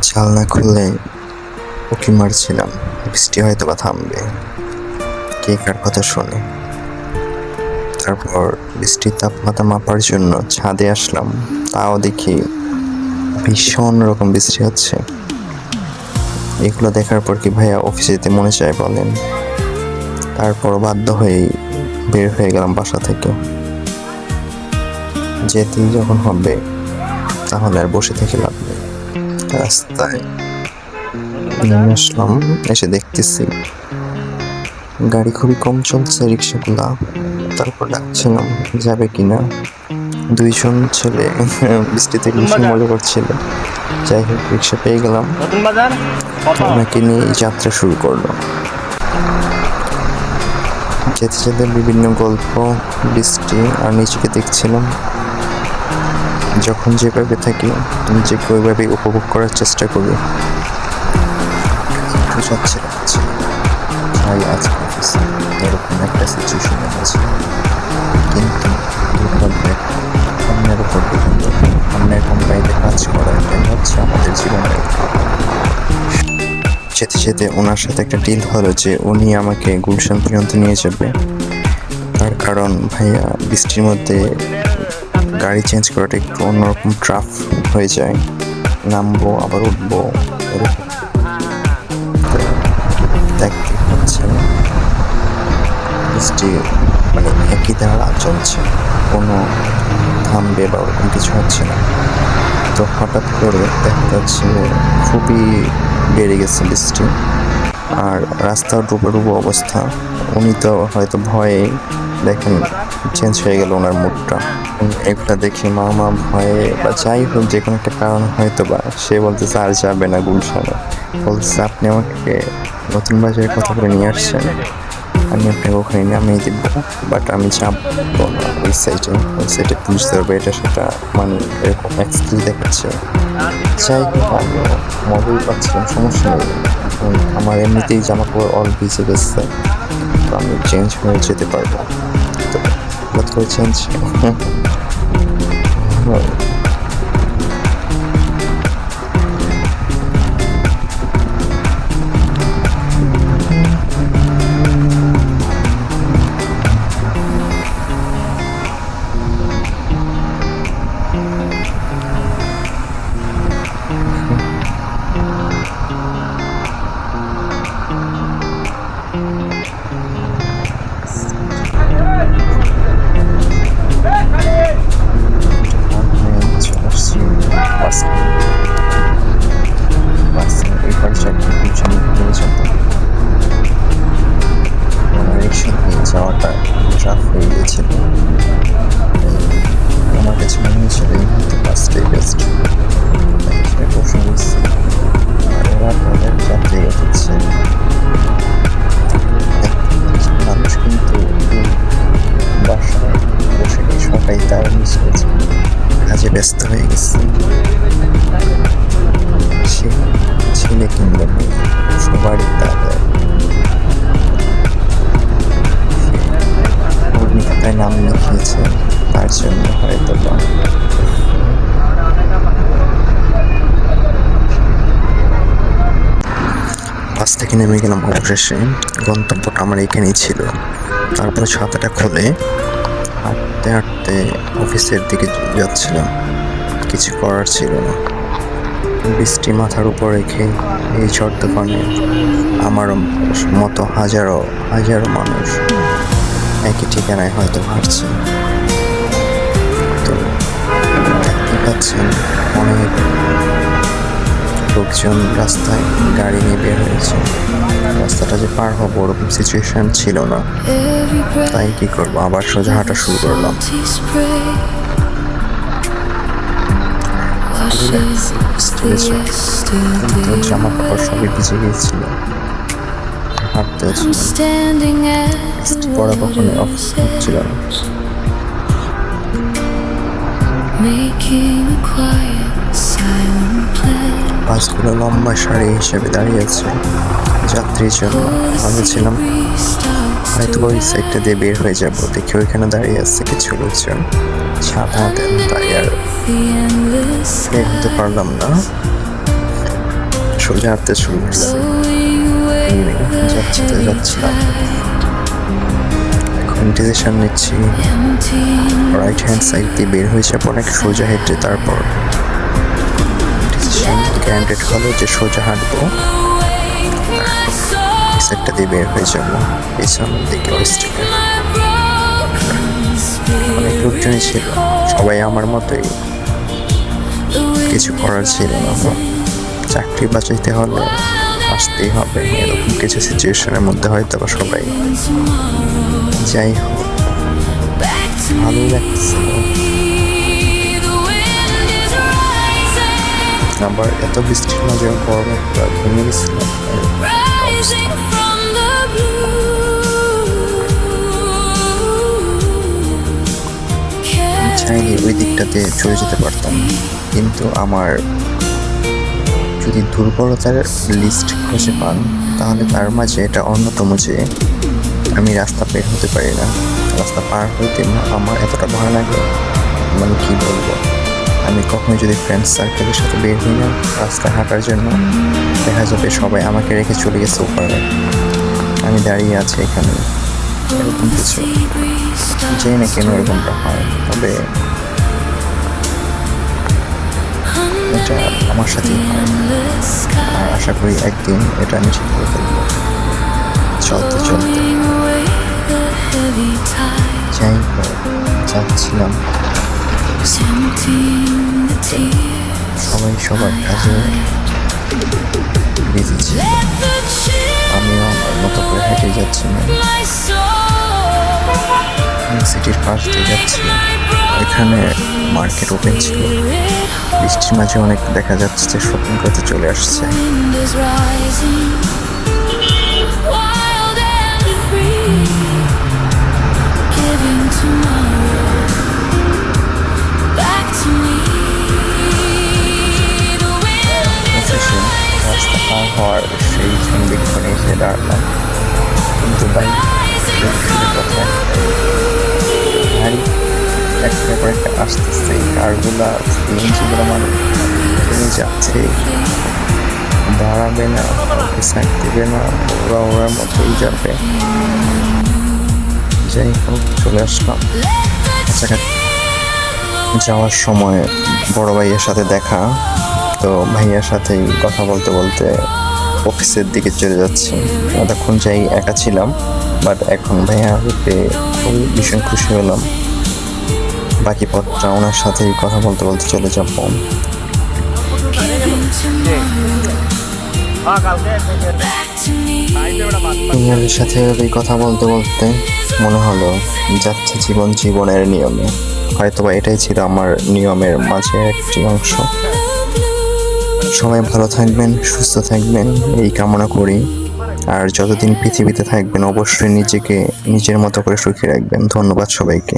জানলা খুলে উঁকি মারছিলাম, বৃষ্টি হয়তো বা থামবে, কে কার কথা শোনে। তারপর বৃষ্টির তাপমাত্রা মাপার জন্য ছাদে আসলাম, তাও দেখি ভীষণ রকম বৃষ্টি হচ্ছে। এগুলো দেখার পর কি ভাইয়া অফিসে যেতে মনে চায় বলেন? তারপর বাধ্য হয়ে বের হয়ে গেলাম বাসা থেকে। যেতেই যখন হবে তাহলে আর বসে থেকে লাভ নেই। রাস্তায় নেমে আসলাম, এসে দেখতেছি গাড়ি খুবই কম চলছে, রিক্সাগুলা। তারপর ডাকছিলাম যাবে কিনা। দুইজন ছেলে বৃষ্টিতে ভীষণ মজা করছিল। যাই হোক, রিক্সা পেয়ে গেলাম, ওনাকে নিয়ে যাত্রা শুরু করলো। যেতে যেতে বিভিন্ন গল্প, বৃষ্টি আর নিজেকে দেখছিলাম। যখন যেভাবে থাকি নিজেকে ওইভাবে উপভোগ করার চেষ্টা করি। একটু যাচ্ছিলাম ভাই আজকে অফিসে এরকম একটা সিচুয়েশনে আছে, কিন্তু দুর্ভাগ্যের অন্যের উপর ডিপেন্ড, অন্যের কোম্পানিতে কাজ করা এটাই হচ্ছে আমাদের জীবনের। যেতে যেতে ওনার সাথে একটা ডিল হলো যে উনি আমাকে গুলশান পর্যন্ত নিয়ে যাবে। তার কারণ ভাইয়া বৃষ্টির মধ্যে গাড়ি চেঞ্জ করাটা একটু অন্যরকম ট্রাফ হয়ে যায়, নামবো আবার উঠবো এরকম। দেখতে পাচ্ছেন বৃষ্টি মানে একই ধারা চলছে, কোনো থামবে বা ওরকম কিছু হচ্ছে না। তো হঠাৎ করে দেখা যাচ্ছে খুবই বেড়ে গেছে বৃষ্টি, আর রাস্তাও ডুবো ডুবো অবস্থা। উনি তো হয়তো ভয়ে দেখেন চেঞ্জ হয়ে গেল ওনার মুডটা। এগুলা দেখে মামা ভয়ে বা যাই হোক যে কোনো একটা কারণ হয়তো বা সে বলতেছে আর যাবে না গুলশানে। বলছে আপনি আমাকে নতুন বাজারের কথা বলে নিয়ে আসছেন, আমি আপনাকে ওখানে নামিয়ে দিব, বাট আমি যাবো না ওই সাইডে পুলিশ ধরবে এটা সেটা, মানে এরকম এক্সকিউজ দেখাচ্ছে। যাই হোক, আমি মজাই পাচ্ছিলাম, সমস্যা নেই। আমার এমনিতেই জামা কাপড় অল ভিজে গেছে, তো আমি চেঞ্জ হয়ে যেতে পারবো। তো হঠাৎ করে চেঞ্জ চলে আসছি বাসে এবার চারটে গুলশান নিয়ে যেত। রিক্সা নিয়ে যাওয়াটা ট্রাফ হয়ে গিয়েছিল। আমার কাছে মনে হয়েছিল এই মুহূর্তে বাসটাই বেস্ট। বসে গেছি, ওরা তাদের যাত্রী হচ্ছে। মানুষ কিন্তু বাসায় বসে নেই, সবাই তার মিস করেছে, কাজে ব্যস্ত হয়ে গেছে। ছেলে কিংবা মেয়ে সবারই তাদের কর্মীখাতায় নাম লিখিয়েছে, তার জন্য হয়তো বা বাস থেকে নেমে গেলাম। অবশেষে গন্তব্যটা আমার এখানেই ছিল। তারপরে ছাতাটা খুলে হাঁটতে হাঁটতে অফিসের দিকে যাচ্ছিলাম, কিছু করার ছিল না। বৃষ্টি মাথার উপর রেখে এই ঝড় তুফানে আমার মতো হাজারো হাজারো মানুষ একই ঠিকানায় হয়তো হাঁটছে। তো দেখতে পাচ্ছেন অনেক লোকজন রাস্তায় গাড়ি নিয়ে বের হয়েছে। রাস্তাটা যে পার হবো ওরকম সিচুয়েশন ছিল না, তাই কি করবো, আবার সোজা হাঁটা শুরু করলাম। কিন্তু জামা কাপড় সবই ভিজে গিয়েছিল, হাঁটতে পড়া কখনো অফ ছিল না। বাসগুলো লম্বা সারি হিসেবে দাঁড়িয়ে আছে যাত্রীর জন্য। আমি ছিলাম হয়তো ওই সাইডটা দিয়ে বের হয়ে যাবো, দেখি ওইখানে দাঁড়িয়ে আছে কিছু লোকজন ছাতা হাতে, তাই আর বের হতে পারলাম না। সোজা হাঁটতে শুরু করছি। যাচ্ছিলাম, এখন ডিসিশন নিচ্ছি রাইট হ্যান্ড সাইড দিয়ে বের হয়ে যাবো নাকি সোজা হেঁটে। তারপর ডিসিশন গ্যারান্টেড হলো যে সোজা হাঁটবো, সাইডটা দিয়ে বের হয়ে যাবো পেছনের দিকে স্ট্রিটে। অনেক লোকজনই ছিল, সবাই আমার মতোই, কিছু করার ছিল না। চাকরি বাঁচাইতে হলে আসতেই হবে, এরকম কিছু সিচুয়েশনের মধ্যে হয়তো বা সবাই। যাই হোক, ভালো লাগছে। আবার এত বৃষ্টির মাঝে গরম একটা ঘুমিয়ে গেছিলাম। চাইলে ওই দিকটাতে চলে যেতে পারতাম, কিন্তু আমার যদি দুর্বলতার লিস্ট খুঁজে পান তাহলে তার মাঝে এটা অন্যতম যে আমি রাস্তা বের হতে পারি না। রাস্তা পার হইতে আমার এতটা ভয় লাগে, মানে কি বলবো। আমি কখনোই যদি ফ্রেন্ড সার্কেলের সাথে বের হই না রাস্তায় হাঁটার জন্য, দেখা যাবে সবাই আমাকে রেখে চলে গেছে ওপারে, আমি দাঁড়িয়ে আছি এখানে। এরকম কিছু জানি না কেন এরকমটা হয়, তবে এটা আমার সাথেই হয়। আর আশা করি একদিন এটা আমি ঠিক করে ফেলবো চলতে চলতে। যাই হোক, যাচ্ছিলাম, সবাই সবার কাজে বিজি ছিল, আমিও আমার মতো করে হেঁটে যাচ্ছিলাম। সিটির পাশ দিয়ে যাচ্ছি, এখানে মার্কেট ওপেন ছিল। বৃষ্টির মাঝে অনেক দেখা যাচ্ছে যে শপিং করতে চলে আসছে। রাস্তা পার হওয়ার সেই সন্ধিক্ষণে এসে দাঁড়ালাম, কিন্তু বাইক গাড়ি একটার পর একটা আসতেছে। কারগুলা সিএনজিগুলো মানুষ যাচ্ছে, দাঁড়াবে না, ওকে সাইড দেবে না, ওরা মতোই যাবে। যাই হোক, চলে আসলাম কাছাকাছি। যাওয়ার সময় বড় ভাইয়ের সাথে দেখা, তো ভাইয়ার সাথেই কথা বলতে বলতে অফিসের দিকে চলে যাচ্ছি। এতক্ষণ যাই একা ছিলাম, বাট এখন ভাইয়া হতে খুবই ভীষণ খুশি হলাম। বাকি পথটা ওনার সাথেই কথা বলতে বলতে চলে যাব। ভাইয়ার সাথে ওই কথা বলতে বলতে মনে হলো যাচ্ছে জীবন জীবনের নিয়মে। হয়তোবা এটাই ছিল আমার নিয়মের মাঝে একটি অংশ। সবাই ভালো থাকবেন, সুস্থ থাকবেন এই কামনা করি। আর যতদিন পৃথিবীতে থাকবেন অবশ্যই নিজেকে নিজের মতো করে সুখী রাখবেন। ধন্যবাদ সবাইকে।